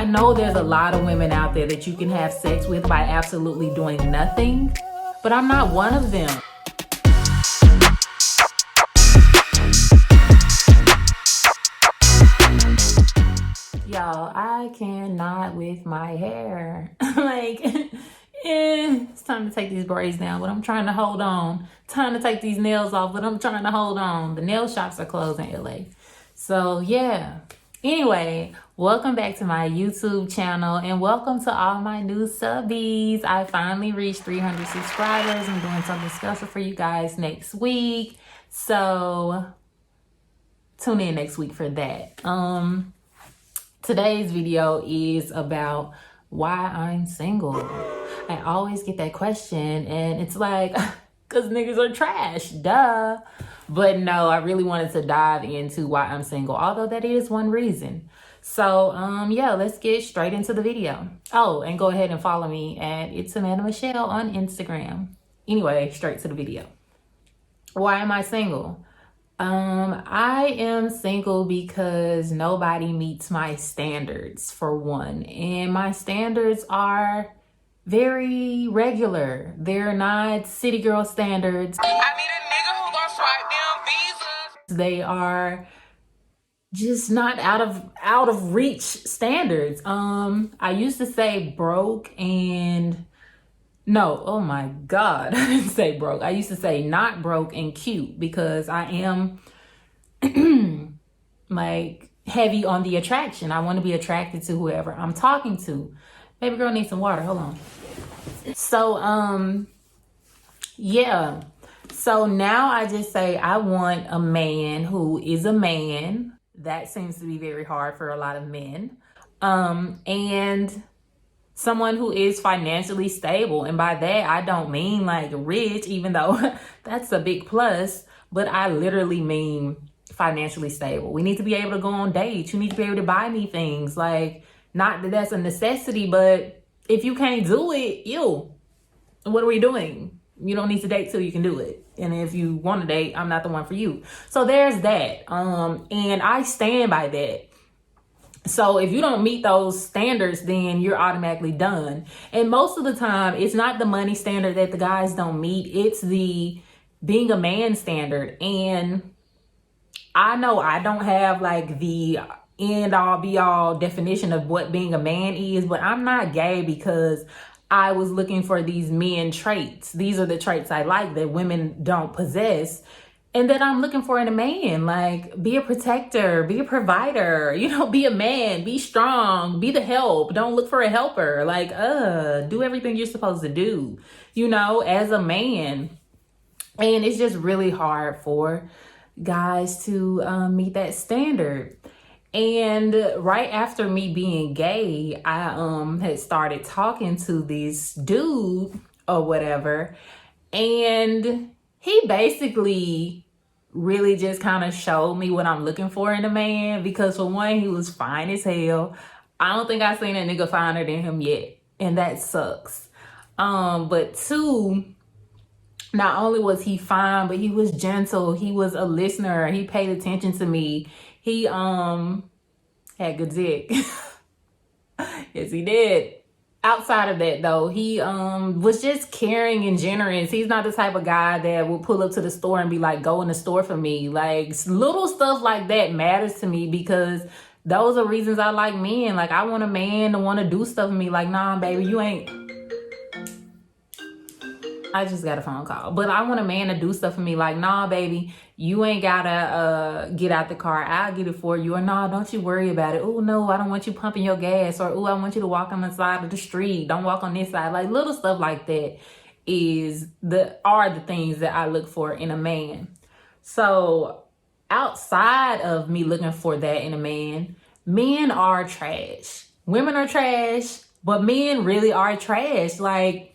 I know there's a lot of women out there that you can have sex with by absolutely doing nothing, but I'm not one of them. Y'all, I cannot with my hair. It's time to take these braids down, but I'm trying to hold on. Time to take these nails off, but I'm trying to hold on. The nail shops are closed in LA. So yeah. Anyway, welcome back to my YouTube channel and welcome to all my new subbies. I finally reached 300 subscribers. I'm doing something special for you guys next week. So tune in next week for that. Today's video is about why I'm single. I always get that question and it's like, cause niggas are trash, duh. But no, I really wanted to dive into why I'm single, although that is one reason. So yeah, let's get straight into the video. Oh, and go ahead and follow me at It's Amanda Michelle on Instagram. Anyway, straight to the video. Why am I single? I am single because nobody meets my standards, for one. And my standards are very regular. They're not city girl standards. I need a nigga who gonna swipe them visas. They are just not out of reach standards. I used to say broke and no, oh my God, I didn't say broke. I used to say not broke and cute because I am like heavy on the attraction. I want to be attracted to whoever I'm talking to. Baby girl needs some water. Hold on. So, yeah. So now I just say I want a man who is a man. That seems to be very hard for a lot of men. And someone who is financially stable. And by that, I don't mean like rich, even though that's a big plus, but I literally mean financially stable. We need to be able to go on dates. You need to be able to buy me things. Like, not that that's a necessity, but if you can't do it, what are we doing? You don't need to date till you can do it. And if you want to date, I'm not the one for you. So there's that. And I stand by that. So if you don't meet those standards, then you're automatically done. And most of the time, it's not the money standard that the guys don't meet. It's the being a man standard. And I know I don't have like the end all be all definition of what being a man is, but I'm not gay because I was looking for these men traits. These are the traits I like that women don't possess. And that I'm looking for in a man, like be a protector, be a provider, be a man, be strong, be the help. Don't look for a helper. Like, do everything you're supposed to do, as a man. And it's just really hard for guys to meet that standard. And right after me being gay, I had started talking to this dude or whatever. And he basically really just kind of showed me what I'm looking for in a man, because for one, he was fine as hell. I don't think I've seen a nigga finer than him yet, and that sucks. But two, not only was he fine, but he was gentle. He was a listener. He paid attention to me. He had good dick. Yes, he did. Outside of that, though, he was just caring and generous. He's not the type of guy that will pull up to the store and be like, go in the store for me. Like, little stuff like that matters to me, because those are reasons I like men. Like, I want a man to want to do stuff with me. Like, nah, baby, you ain't. I just got a phone call. But I want a man to do stuff for me. Like, nah, baby, you ain't gotta get out the car. I'll get it for you. Or nah, don't you worry about it. Oh, no, I don't want you pumping your gas. Or, oh, I want you to walk on the side of the street. Don't walk on this side. Like, little stuff like that are the things that I look for in a man. So outside of me looking for that in a man, men are trash. Women are trash, but men really are trash. Like,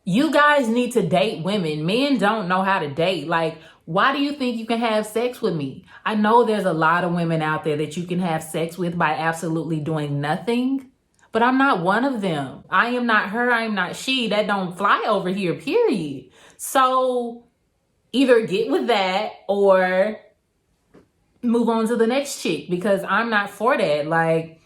you guys need to date women. Men don't know how to date. Like, why do you think you can have sex with me? I know there's a lot of women out there that you can have sex with by absolutely doing nothing, but I'm not one of them. I am not her. I am not she. That don't fly over here, period. So either get with that or move on to the next chick, because I'm not for that. Like,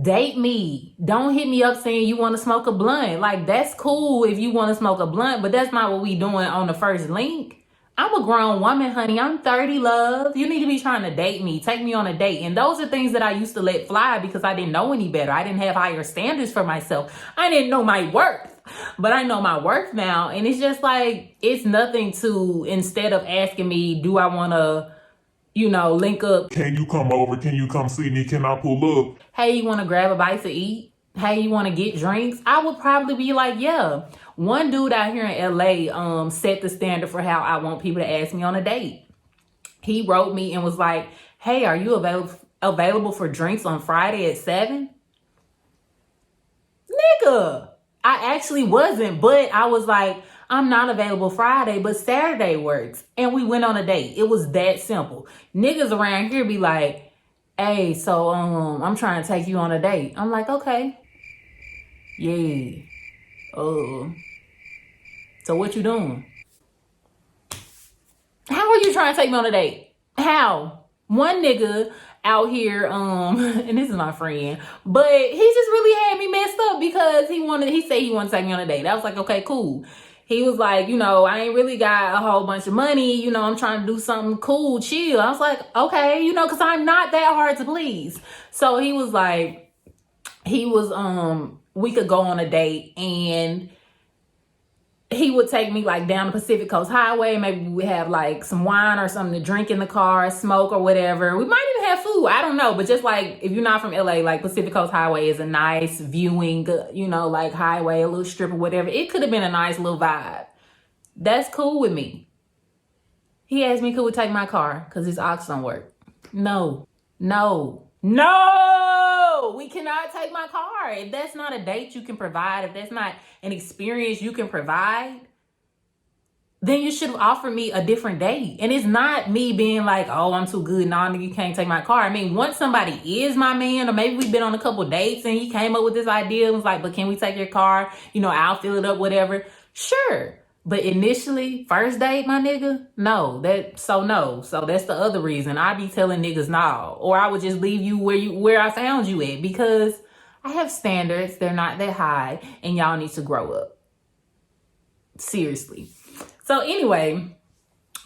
Date me. Don't hit me up saying you want to smoke a blunt. Like, that's cool if you want to smoke a blunt, but that's not what we doing on the first link. I'm a grown woman, honey. I'm 30, love. You need to be trying to date me. Take me on a date. And those are things that I used to let fly because I didn't know any better. I didn't have higher standards for myself. I didn't know my worth. But I know my worth now. And it's just like, it's nothing to, instead of asking me, do I want to, link up? Can you come over? Can you come see me? Can I pull up? Hey, you want to grab a bite to eat? Hey, you want to get drinks? I would probably be like, yeah. One dude out here in LA set the standard for how I want people to ask me on a date. He wrote me and was like, hey, are you available for drinks on Friday at 7? Nigga, I actually wasn't, but I was like, I'm not available Friday, but Saturday works. And we went on a date. It was that simple. Niggas around here be like, hey, so I'm trying to take you on a date. I'm like, okay. Yeah. So what you doing? How are you trying to take me on a date? How? One nigga out here, and this is my friend, but he just really had me messed up because he said he wanted to take me on a date. I was like, okay, cool. He was like, I ain't really got a whole bunch of money. I'm trying to do something cool, chill. I was like, okay, because I'm not that hard to please. So he was like, we could go on a date and he would take me like down the Pacific Coast Highway. Maybe we would have like some wine or something to drink in the car, smoke or whatever. We might even have food. I don't know. But just like, if you're not from LA, like Pacific Coast Highway is a nice viewing, like highway, a little strip or whatever. It could have been a nice little vibe. That's cool with me. He asked me, could we take my car? Because his aux don't work. No, we cannot take my car. If that's not a date you can provide, if that's not an experience you can provide, then you should have offered me a different date. And it's not me being like, oh, I'm too good. No, nigga, you can't take my car. I mean, once somebody is my man, or maybe we've been on a couple dates and he came up with this idea and was like, but can we take your car? I'll fill it up, whatever. Sure. But initially, first date, my nigga, no. So that's the other reason I be telling niggas no. Or I would just leave you where I found you at, because I have standards. They're not that high, and y'all need to grow up. Seriously. So anyway,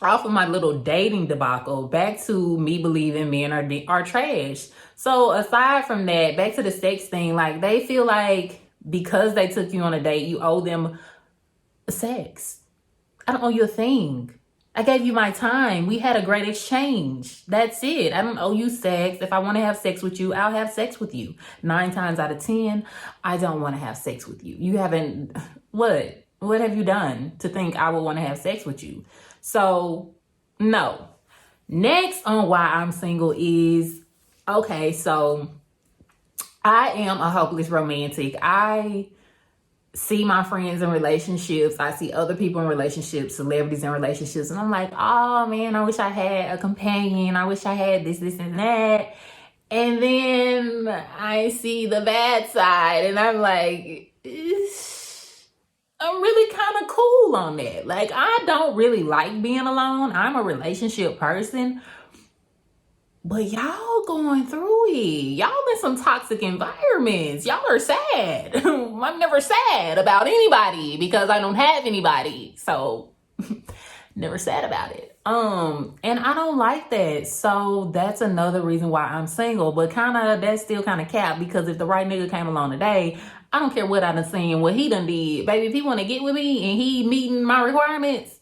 off of my little dating debacle, back to me believing men are trash. So aside from that, back to the sex thing, like they feel like because they took you on a date, you owe them sex. I don't owe you a thing. I gave you my time. We had a great exchange. That's it. I don't owe you sex. If I want to have sex with you, I'll have sex with you. 9 times out of 10, I don't want to have sex with you. You haven't, what? What have you done to think I would want to have sex with you? So, no. Next on why I'm single is, okay, so I am a hopeless romantic. I see my friends in relationships. I see other people in relationships, celebrities in relationships. And I'm like, oh man, I wish I had a companion. I wish I had this, and that. And then I see the bad side and I'm like, I'm really kind of cool on that. Like, I don't really like being alone. I'm a relationship person. But y'all going through it. Y'all in some toxic environments. Y'all are sad. I'm never sad about anybody because I don't have anybody. So never sad about it. And I don't like that. So that's another reason why I'm single. But that's still kind of cap, because if the right nigga came along today, I don't care what I done seen, what he done did. Baby, if he want to get with me and he meeting my requirements,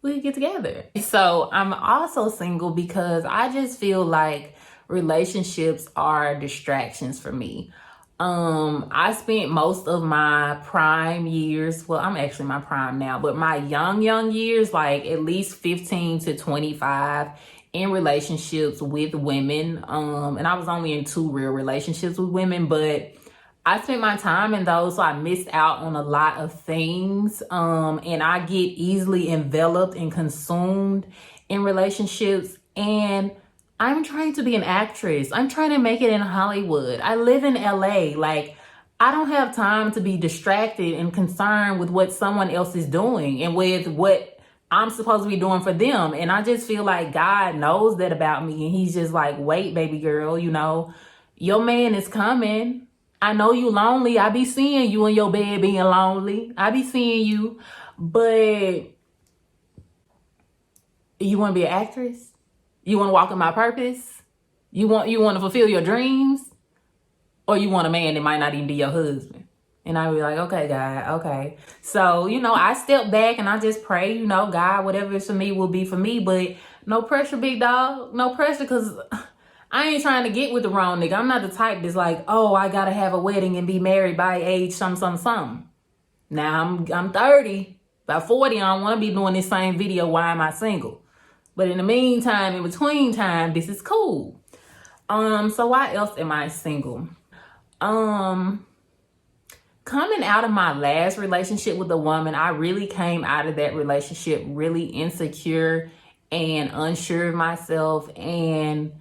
we get together. So I'm also single because I just feel like relationships are distractions for me. I spent most of my prime years, well, I'm actually my prime now, but my young years, like at least 15 to 25 in relationships with women. And I was only in 2 real relationships with women, but I spent my time in those, so I missed out on a lot of things. And I get easily enveloped and consumed in relationships. And I'm trying to be an actress. I'm trying to make it in Hollywood. I live in LA. Like, I don't have time to be distracted and concerned with what someone else is doing and with what I'm supposed to be doing for them. And I just feel like God knows that about me. And he's just like, wait, baby girl, Your man is coming. I know you lonely. I be seeing you in your bed being lonely. I be seeing you. But you want to be an actress? You want to walk in my purpose? You want to fulfill your dreams? Or you want a man that might not even be your husband? And I be like, okay, God, okay. So, I step back and I just pray, God, whatever is for me will be for me. But no pressure, big dog. No pressure, because I ain't trying to get with the wrong nigga. I'm not the type that's like, oh, I got to have a wedding and be married by age some. Now I'm 30. By 40, I don't want to be doing this same video, why am I single? But in the meantime, in between time, this is cool. So why else am I single? Coming out of my last relationship with a woman, I really came out of that relationship really insecure and unsure of myself and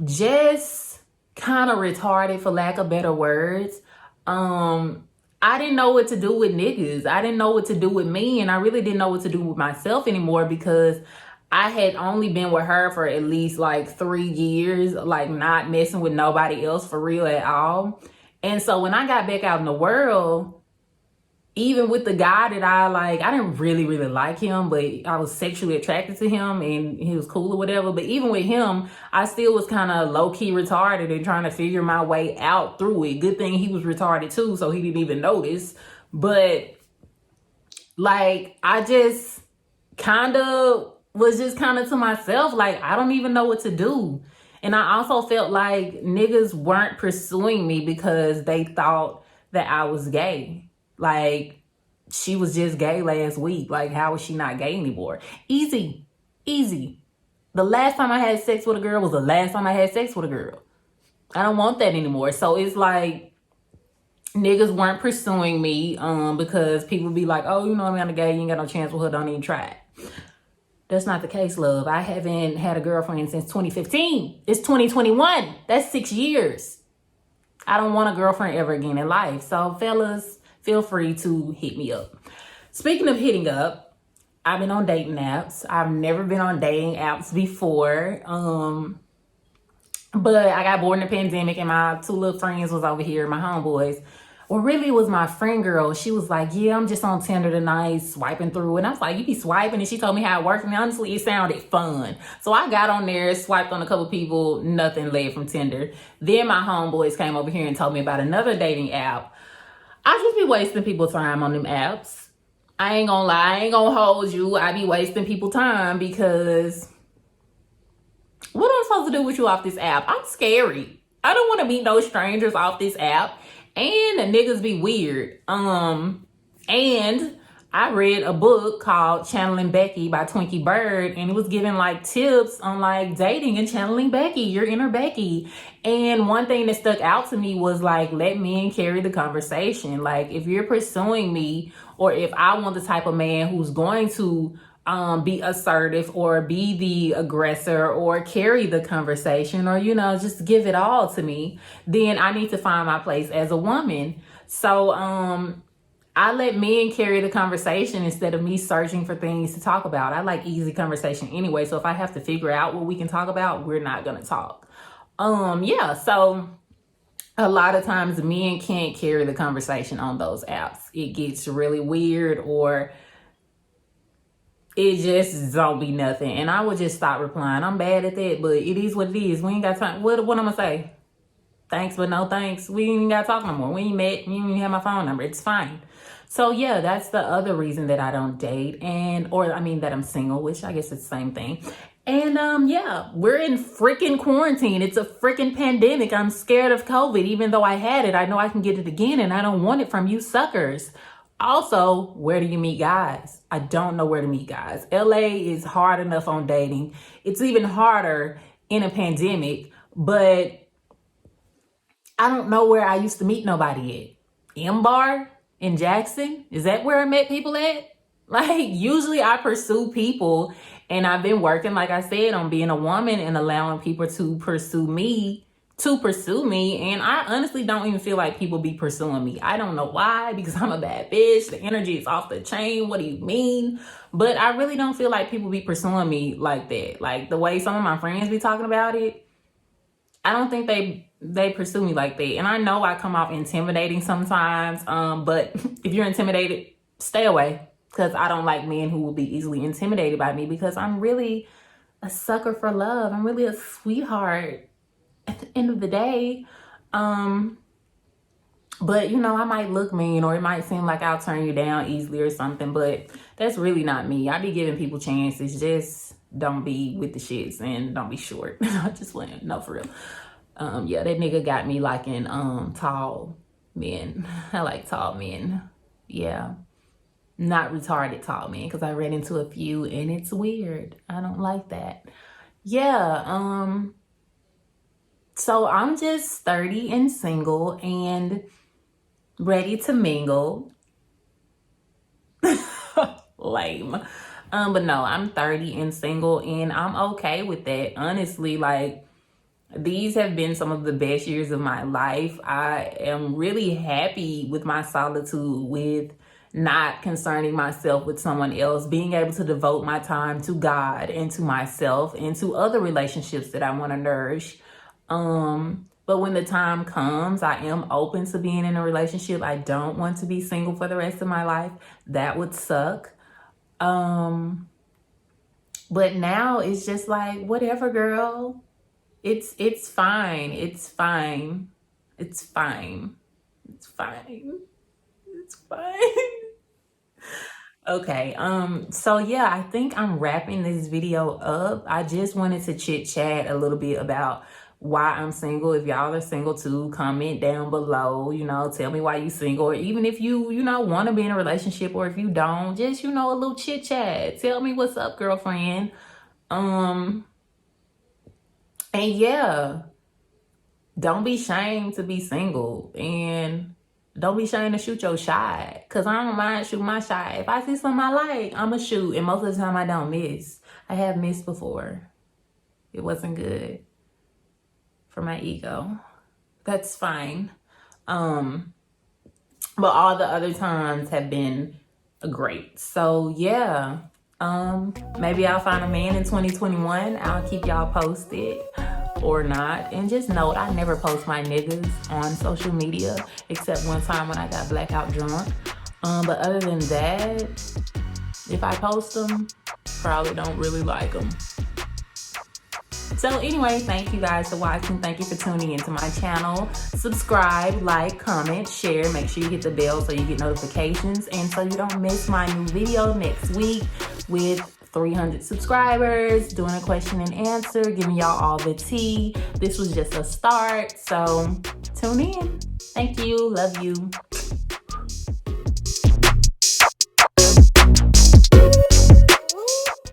just kind of retarded, for lack of better words. I didn't know what to do with niggas. I didn't know what to do with me, and I really didn't know what to do with myself anymore because I had only been with her for at least like 3 years, like not messing with nobody else for real at all. And so when I got back out in the world, even with the guy that I didn't really, really like him, but I was sexually attracted to him and he was cool or whatever. But even with him, I still was kind of low-key retarded and trying to figure my way out through it. Good thing he was retarded too, so he didn't even notice. But I just was to myself, I don't even know what to do. And I also felt like niggas weren't pursuing me because they thought that I was gay. She was just gay last week. How is she not gay anymore? Easy. The last time I had sex with a girl was the last time I had sex with a girl. I don't want that anymore. So it's niggas weren't pursuing me because people be like, oh, I'm a gay, you ain't got no chance with her, don't even try it. That's not the case, love. I haven't had a girlfriend since 2015. It's 2021. That's 6 years. I don't want a girlfriend ever again in life. So, fellas, feel free to hit me up. Speaking of hitting up, I've been on dating apps. I've never been on dating apps before. But I got bored in the pandemic and my 2 little friends was over here, my homeboys. Well, really, it was my friend girl. She was like, yeah, I'm just on Tinder tonight, swiping through. And I was like, you be swiping? And she told me how it worked. And honestly, it sounded fun. So I got on there, swiped on a couple people, nothing led from Tinder. Then my homeboys came over here and told me about another dating app. I just be wasting people's time on them apps. I ain't gonna lie. I ain't gonna hold you. I be wasting people's time because what am I supposed to do with you off this app? I'm scary. I don't want to meet no strangers off this app. And the niggas be weird. And I read a book called Channeling Becky by Twinkie Bird, and it was giving tips on dating and channeling Becky, your inner Becky. And one thing that stuck out to me was let men carry the conversation. If you're pursuing me, or if I want the type of man who's going to be assertive or be the aggressor or carry the conversation or, just give it all to me, then I need to find my place as a woman. So, I let men carry the conversation instead of me searching for things to talk about. I like easy conversation anyway. So if I have to figure out what we can talk about, we're not going to talk. So a lot of times men can't carry the conversation on those apps. It gets really weird or it just don't be nothing. And I would just stop replying. I'm bad at that, but it is what it is. We ain't got time. What I'm going to say? Thanks, but no thanks. We ain't got to talk no more. We ain't met. You ain't have my phone number. It's fine. So yeah, that's the other reason that I don't date that I'm single, which I guess it's the same thing. And we're in freaking quarantine. It's a freaking pandemic. I'm scared of COVID. Even though I had it, I know I can get it again and I don't want it from you suckers. Also, where do you meet guys? I don't know where to meet guys. LA is hard enough on dating. It's even harder in a pandemic, but I don't know where I used to meet nobody at. M-Bar in Jackson? Is that where I met people at? Usually I pursue people and I've been working, like I said, on being a woman and allowing people to pursue me. And I honestly don't even feel like people be pursuing me. I don't know why, because I'm a bad bitch. The energy is off the chain. What do you mean? But I really don't feel like people be pursuing me like that. The way some of my friends be talking about it, I don't think they they pursue me like that. And I know I come off intimidating sometimes, but if you're intimidated, stay away, because I don't like men who will be easily intimidated by me, because I'm really a sucker for love. I'm really a sweetheart at the end of the day. But you know, I might look mean, or it might seem like I'll turn you down easily or something, but that's really not me. I be giving people chances. Just don't be with the shits and don't be short. I just went, no, for real. Yeah, that nigga got me liking tall men. I like tall men. Yeah. Not retarded tall men, because I read into a few and it's weird. I don't like that. Yeah, so I'm just 30 and single and ready to mingle. Lame. But no, I'm 30 and single and I'm okay with that. Honestly, like, these have been some of the best years of my life. I am really happy with my solitude, with not concerning myself with someone else, being able to devote my time to God and to myself and to other relationships that I want to nourish. But when the time comes, I am open to being in a relationship. I don't want to be single for the rest of my life. That would suck. But now it's just like, whatever, girl. It's fine. It's fine. It's fine. It's fine. It's fine. Okay, so yeah, I think I'm wrapping this video up. I just wanted to chit chat a little bit about why I'm single. If y'all are single too, comment down below, you know, tell me why you single, or even if you want to be in a relationship, or if you don't, just, a little chit chat. Tell me what's up, girlfriend. And yeah, don't be ashamed to be single, and don't be ashamed to shoot your shot, because I don't mind shooting my shot. If I see something I like, I'ma shoot, and most of the time I don't miss. I have missed before. It wasn't good for my ego. That's fine. But all the other times have been great. So yeah, maybe I'll find a man in 2021. I'll keep y'all posted, or not. And just note, I never post my niggas on social media, except one time when I got blackout drunk. But other than that, if I post them, probably don't really like them. So anyway, thank you guys for watching. Thank you for tuning into my channel. Subscribe, like, comment, share. Make sure you hit the bell so you get notifications, and so you don't miss my new video next week with 300 subscribers, doing a question and answer, giving y'all all the tea. This was just a start, so tune in. Thank you. Love you.